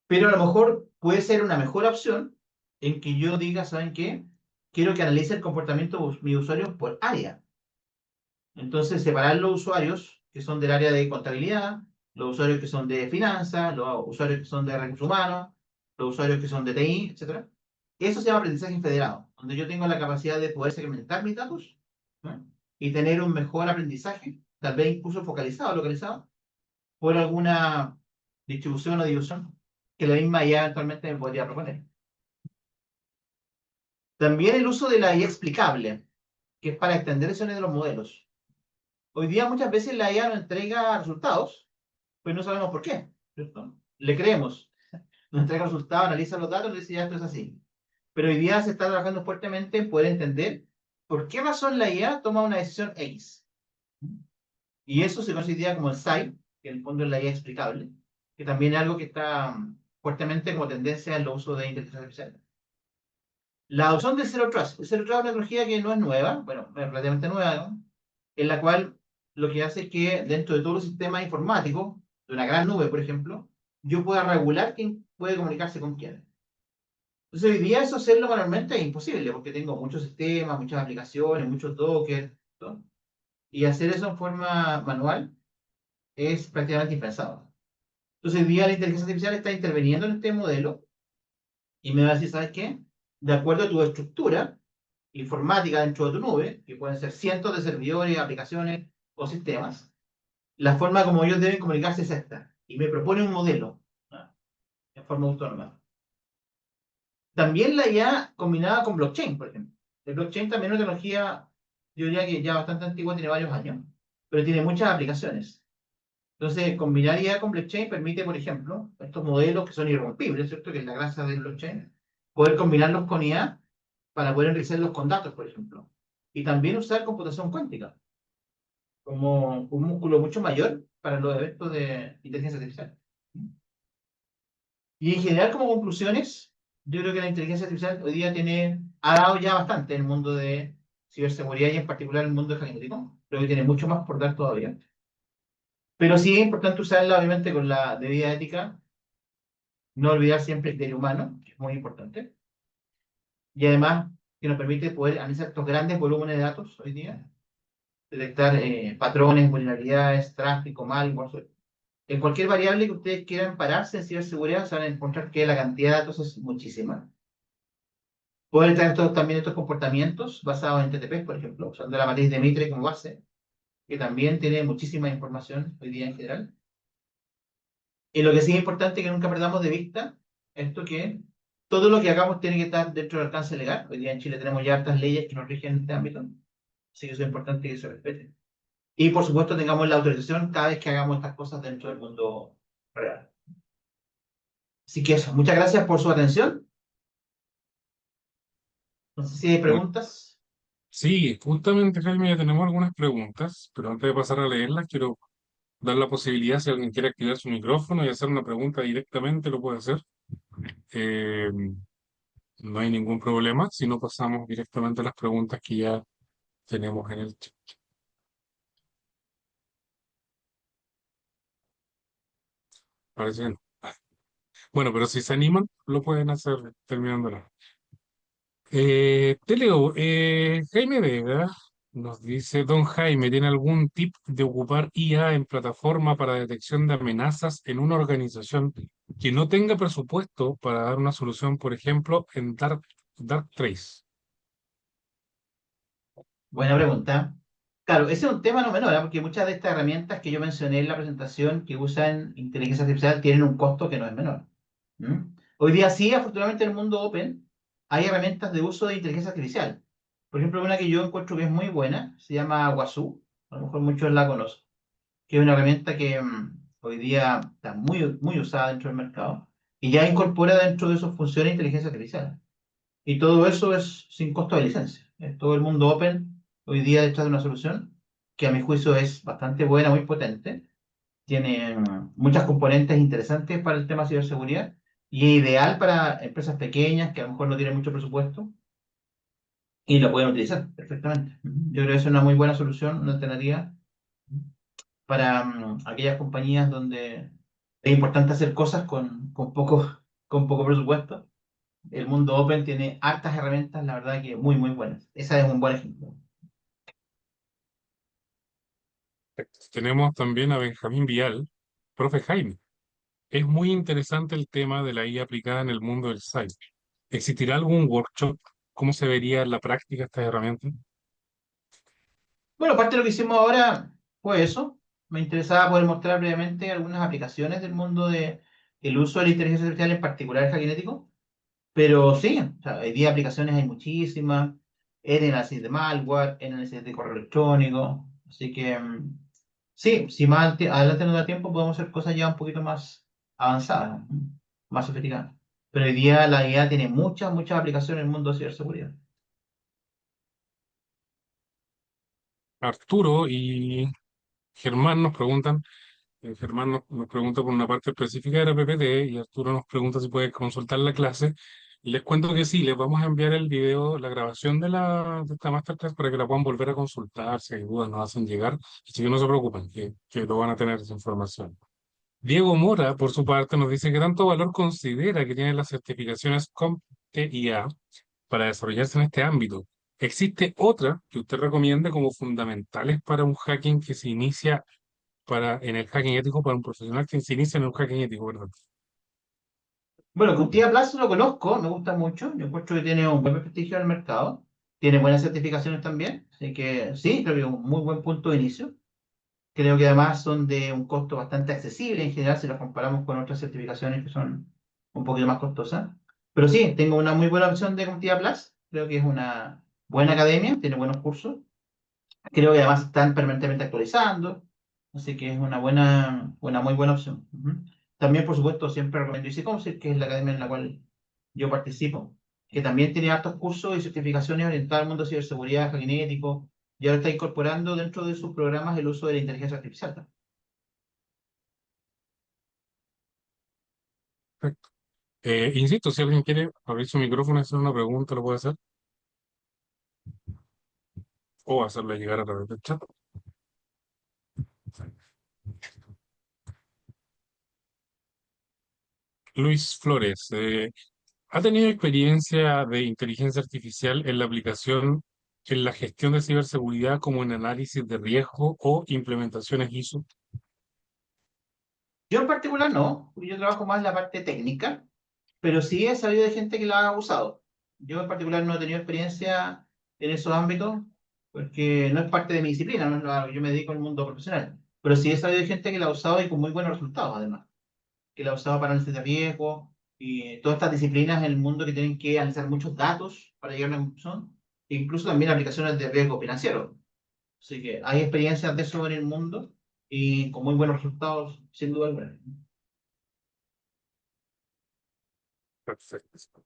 Pero a lo mejor puede ser una mejor opción en que yo diga, ¿saben qué? Quiero que analice el comportamiento de mis usuarios por área. Entonces, separar los usuarios que son del área de contabilidad, los usuarios que son de finanzas, los usuarios que son de recursos humanos, los usuarios que son de TI, etcétera. Eso se llama aprendizaje federado, donde yo tengo la capacidad de poder segmentar mis datos, ¿no? Y tener un mejor aprendizaje, tal vez incluso focalizado, localizado, por alguna distribución o división que la misma IA actualmente me podría proponer. También el uso de la IA explicable, que es para extender el sonido de los modelos. Hoy día muchas veces la IA nos entrega resultados, pues no sabemos por qué, ¿cierto? Le creemos, nos entrega resultados, analiza los datos y dice ya esto es así. Pero hoy día se está trabajando fuertemente en poder entender por qué razón la IA toma una decisión X. Y eso se conoce hoy día como el SAI, que en el fondo es la IA explicable, que también es algo que está fuertemente como tendencia en el uso de inteligencia artificial. La adopción del Zero Trust. El Zero Trust es una tecnología que no es nueva, bueno, es relativamente nueva, ¿no? En la cual lo que hace es que dentro de todos los sistemas informáticos, de una gran nube, por ejemplo, yo pueda regular quién puede comunicarse con quién. Entonces, hoy día eso hacerlo manualmente es imposible, porque tengo muchos sistemas, muchas aplicaciones, muchos Docker, ¿no? Y hacer eso en forma manual es prácticamente impensable. Entonces, hoy día la inteligencia artificial está interviniendo en este modelo y me va a decir, ¿sabes qué? De acuerdo a tu estructura informática dentro de tu nube, que pueden ser cientos de servidores, aplicaciones o sistemas, la forma como ellos deben comunicarse es esta. Y me propone un modelo, ¿no? En forma autónoma. También la IA combinada con blockchain, por ejemplo. El blockchain también es una tecnología, yo diría que ya bastante antigua, tiene varios años, pero tiene muchas aplicaciones. Entonces, combinar IA con blockchain permite, por ejemplo, estos modelos que son irrompibles, ¿cierto? Que es la gracia del blockchain, poder combinarlos con IA para poder enriquecerlos con datos, por ejemplo. Y también usar computación cuántica como un músculo mucho mayor para los eventos de inteligencia artificial. Y en general, como conclusiones, yo creo que la inteligencia artificial hoy día ha dado ya bastante en el mundo de ciberseguridad y en particular en el mundo genético. Creo que tiene mucho más por dar todavía. Pero sí es importante usarla, obviamente, con la debida ética. No olvidar siempre el criterio humano, que es muy importante. Y además, que nos permite poder analizar estos grandes volúmenes de datos hoy día, detectar patrones, vulnerabilidades, tráfico, malware. En cualquier variable que ustedes quieran pararse en ciberseguridad, se van a encontrar que la cantidad de datos es muchísima. Pueden tener también estos comportamientos basados en TTP, por ejemplo, usando la matriz de Mitre como base, que también tiene muchísima información hoy día en general. Y lo que sí es importante que nunca perdamos de vista, esto que todo lo que hagamos tiene que estar dentro del alcance legal. Hoy día en Chile tenemos ya hartas leyes que nos rigen en este ámbito, así que eso es importante que se respete. Y por supuesto tengamos la autorización cada vez que hagamos estas cosas dentro del mundo real. Así que eso, muchas gracias por su atención. No sé si hay Bueno, preguntas. sí, justamente, Jaime, ya tenemos algunas preguntas, pero antes de pasar a leerlas, quiero dar la posibilidad, si alguien quiere activar su micrófono y hacer una pregunta directamente, lo puede hacer. Eh, no hay ningún problema si no pasamos directamente a las preguntas que ya tenemos en el chat. Parece que no. Bueno, pero si se animan, lo pueden hacer terminando la. Te leo, Jaime Vega nos dice, Don Jaime, ¿tiene algún tip de ocupar IA en plataforma para detección de amenazas en una organización que no tenga presupuesto para dar una solución, por ejemplo, en Darktrace? Buena pregunta. Claro, ese es un tema no menor, ¿eh? Porque muchas de estas herramientas que yo mencioné en la presentación que usan inteligencia artificial tienen un costo que no es menor. ¿Mm? Hoy día sí, afortunadamente en el mundo open hay herramientas de uso de inteligencia artificial. Por ejemplo, una que yo encuentro que es muy buena, se llama Wasu. A lo mejor muchos la conocen, que es una herramienta que hoy día está muy usada dentro del mercado y ya incorpora dentro de sus funciones inteligencia artificial. Y todo eso es sin costo de licencia. Es todo el mundo open hoy día detrás de una solución que a mi juicio es bastante buena, muy potente. Tiene muchas componentes interesantes para el tema de ciberseguridad y es ideal para empresas pequeñas que a lo mejor no tienen mucho presupuesto y la pueden utilizar perfectamente. Yo creo que es una muy buena solución, una alternativa para aquellas compañías donde es importante hacer cosas con poco presupuesto. El mundo open tiene hartas herramientas, la verdad que muy buenas. Esa es un buen ejemplo. Tenemos también a Benjamín Vial, profe Jaime. Es muy interesante el tema de la IA aplicada en el mundo del cyber. ¿Existirá algún workshop? ¿Cómo se vería en la práctica esta herramienta? Bueno, parte de lo que hicimos ahora fue eso. Me interesaba poder mostrar brevemente algunas aplicaciones del mundo de el uso de la inteligencia artificial, en particular el hacking. Pero sí, o sea, hoy día aplicaciones hay muchísimas, en análisis de malware, en análisis de correo electrónico, así que sí, si más adelante nos da tiempo podemos hacer cosas ya un poquito más avanzadas, ¿no? Más sofisticadas. Pero hoy día la IA tiene muchas aplicaciones en el mundo de ciberseguridad. Arturo y Germán nos preguntan, Germán nos pregunta por una parte específica de la PPT y Arturo nos pregunta si puede consultar la clase. Y les cuento que sí, les vamos a enviar el video, la grabación de esta masterclass para que la puedan volver a consultar, si hay dudas nos hacen llegar, así que no se preocupen, que lo van a tener esa información. Diego Mora, por su parte, nos dice que tanto valor considera que tienen las certificaciones CompTIA para desarrollarse en este ámbito. ¿Existe otra que usted recomiende como fundamentales para un hacking que se inicia en el hacking ético, para un profesional que se inicia en el hacking ético, ¿verdad? Bueno, Cuntía Plaza lo conozco, me gusta mucho, yo encuentro que tiene un buen prestigio en el mercado, tiene buenas certificaciones también, así que sí, creo que es un muy buen punto de inicio. Creo que además son de un costo bastante accesible en general si los comparamos con otras certificaciones que son un poquito más costosas. Pero sí, tengo una muy buena opción de Contía Plus. Creo que es una buena academia, tiene buenos cursos. Creo que además están permanentemente actualizando. Así que es una muy buena opción. Ujú. También, por supuesto, siempre recomiendo Easy Council, que es la academia en la cual yo participo, que también tiene hartos cursos y certificaciones orientadas al mundo de ciberseguridad, hacking ético, y ahora está incorporando dentro de sus programas el uso de la inteligencia artificial. Perfecto. Insisto, si alguien quiere abrir su micrófono y hacer una pregunta, lo puede hacer, o hacerla llegar a través del chat. Luis Flores, ¿ha tenido experiencia de inteligencia artificial en la aplicación, en la gestión de ciberseguridad como en análisis de riesgo o implementaciones ISO? Yo en particular no, porque yo trabajo más en la parte técnica, pero sí he sabido de gente que la ha usado. Yo en particular no he tenido experiencia en esos ámbitos, porque no es parte de mi disciplina, no es yo me dedico al mundo profesional. Pero sí he sabido de gente que la ha usado y con muy buenos resultados, además. Que la ha usado para análisis de riesgo y todas estas disciplinas en el mundo que tienen que analizar muchos datos para llegar a una conclusión, e incluso también aplicaciones de riesgo financiero. Así que hay experiencias de eso en el mundo y con muy buenos resultados, sin duda alguna. Perfecto.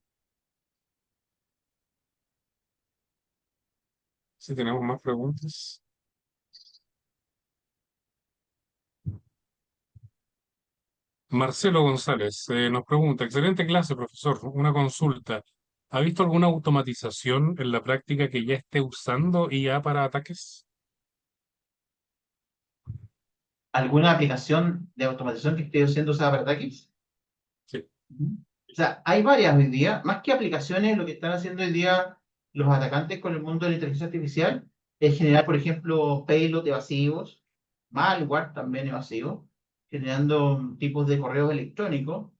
Si tenemos más preguntas. Marcelo González nos pregunta, excelente clase, profesor. Una consulta. ¿Ha visto alguna automatización en la práctica que ya esté usando IA para ataques? ¿Alguna aplicación de automatización que esté siendo usada para ataques? Sí. Ujú. O sea, hay varias hoy día, más que aplicaciones, lo que están haciendo hoy día los atacantes con el mundo de la inteligencia artificial es generar, por ejemplo, payload evasivos, malware también evasivo, generando tipos de correos electrónicos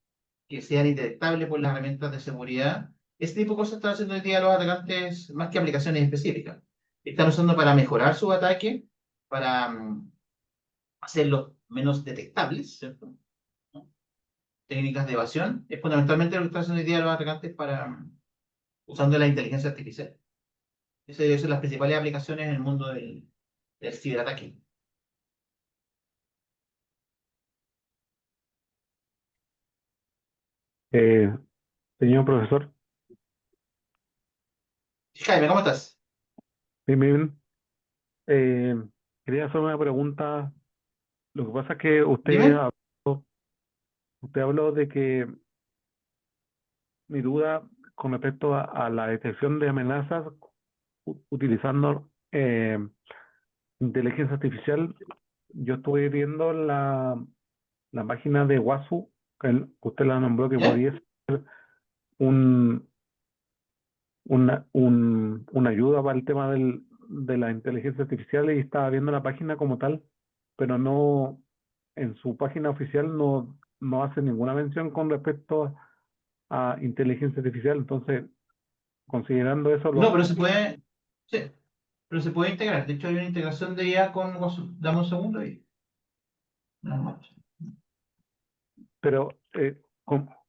que sean indetectables por las herramientas de seguridad. Ese tipo de cosas están haciendo hoy día los atacantes más que aplicaciones específicas. Están usando para mejorar su ataque, para hacerlos menos detectables, ¿cierto? Técnicas de evasión, es fundamentalmente lo que están haciendo hoy día los atacantes para usando la inteligencia artificial. Esas son las principales aplicaciones en el mundo del ciberataque. Eh, Señor profesor, Jaime, ¿cómo estás? bien, bien, eh, quería hacer una pregunta. Lo que pasa es que Dime. usted habló de que mi duda con respecto a la detección de amenazas utilizando inteligencia artificial. Yo estuve viendo la página de WASU, que usted la nombró, que ¿Ya? podría ser un, una ayuda para el tema de la inteligencia artificial, y estaba viendo la página como tal, pero no, en su página oficial no hace ninguna mención con respecto a inteligencia artificial. Entonces, considerando eso, No, pero se puede. Sí, pero se puede integrar. De hecho, hay una integración de IA con WhatsApp. Dame un segundo y. Nada más. pero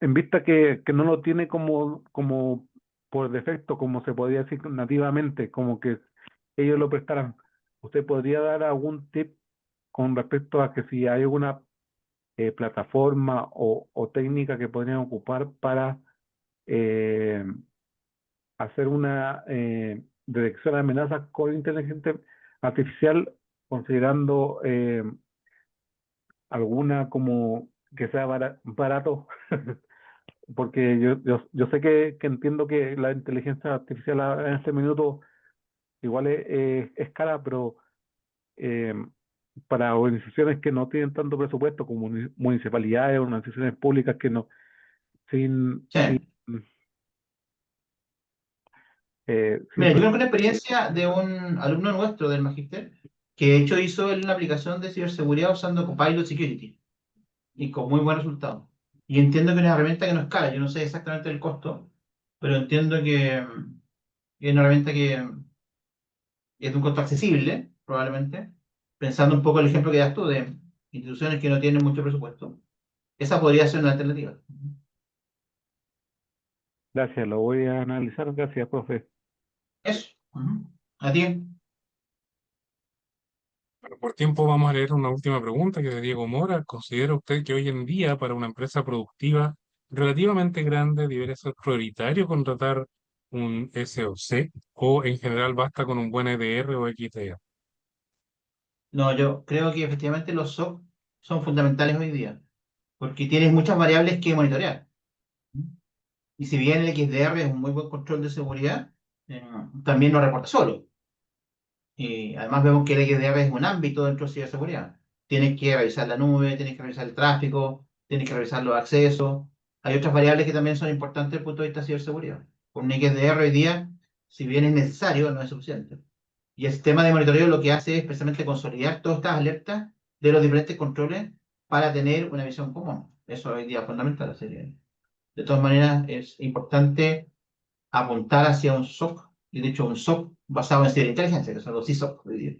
en vista que no lo tiene como por defecto, como se podría decir nativamente, como que ellos lo prestaran, ¿usted podría dar algún tip con respecto a que si hay alguna plataforma o técnica que podrían ocupar para eh, hacer una detección de amenazas con inteligencia artificial, considerando alguna como que sea barato? Porque yo sé que entiendo que la inteligencia artificial en este minuto igual es cara, pero eh, para organizaciones que no tienen tanto presupuesto, como municipalidades, organizaciones públicas que no, Sí. sin, sin Mira, yo tengo presupuesto. una experiencia de un alumno nuestro del Magister que de hecho hizo él una aplicación de ciberseguridad usando Copilot Security y con muy buen resultado. Y entiendo que es una herramienta que no es cara, yo no sé exactamente el costo, pero entiendo que es una herramienta que es de un costo accesible, probablemente, pensando un poco el ejemplo que das tú de instituciones que no tienen mucho presupuesto. Esa podría ser una alternativa. Gracias, lo voy a analizar. Gracias, profe. Eso. Ujú. A ti. Bueno, por tiempo vamos a leer una última pregunta que es de Diego Mora. ¿Considera usted que hoy en día para una empresa productiva relativamente grande debería ser prioritario contratar un SOC o en general basta con un buen EDR o XDR? No, yo creo que efectivamente los SOC son fundamentales hoy día, porque tienes muchas variables que monitorear. Y si bien el XDR es un muy buen control de seguridad, eh, también no reporta solo. Y además vemos que el XDR es un ámbito dentro de ciberseguridad. Tienes que revisar la nube, tienes que revisar el tráfico, tienes que revisar los accesos. Hay otras variables que también son importantes desde el punto de vista de ciberseguridad. Con un XDR hoy día, si bien es necesario, no es suficiente. Y el sistema de monitoreo lo que hace es precisamente consolidar todas estas alertas de los diferentes controles para tener una visión común. Eso hoy día es fundamental. Así que, de todas maneras, es importante apuntar hacia un SOC, y de hecho un SOC basado en ciberinteligencia, que son los CISOC hoy día.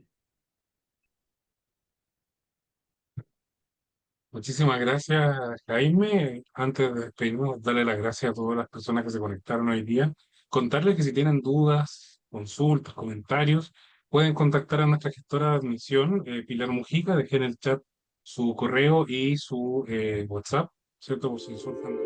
Muchísimas gracias, Jaime. Antes de despedirnos, darle las gracias a todas las personas que se conectaron hoy día. Contarles que si tienen dudas, consultas, comentarios, pueden contactar a nuestra gestora de admisión, Pilar Mujica. Dejé en el chat su correo y su WhatsApp, ¿cierto? Por si surgen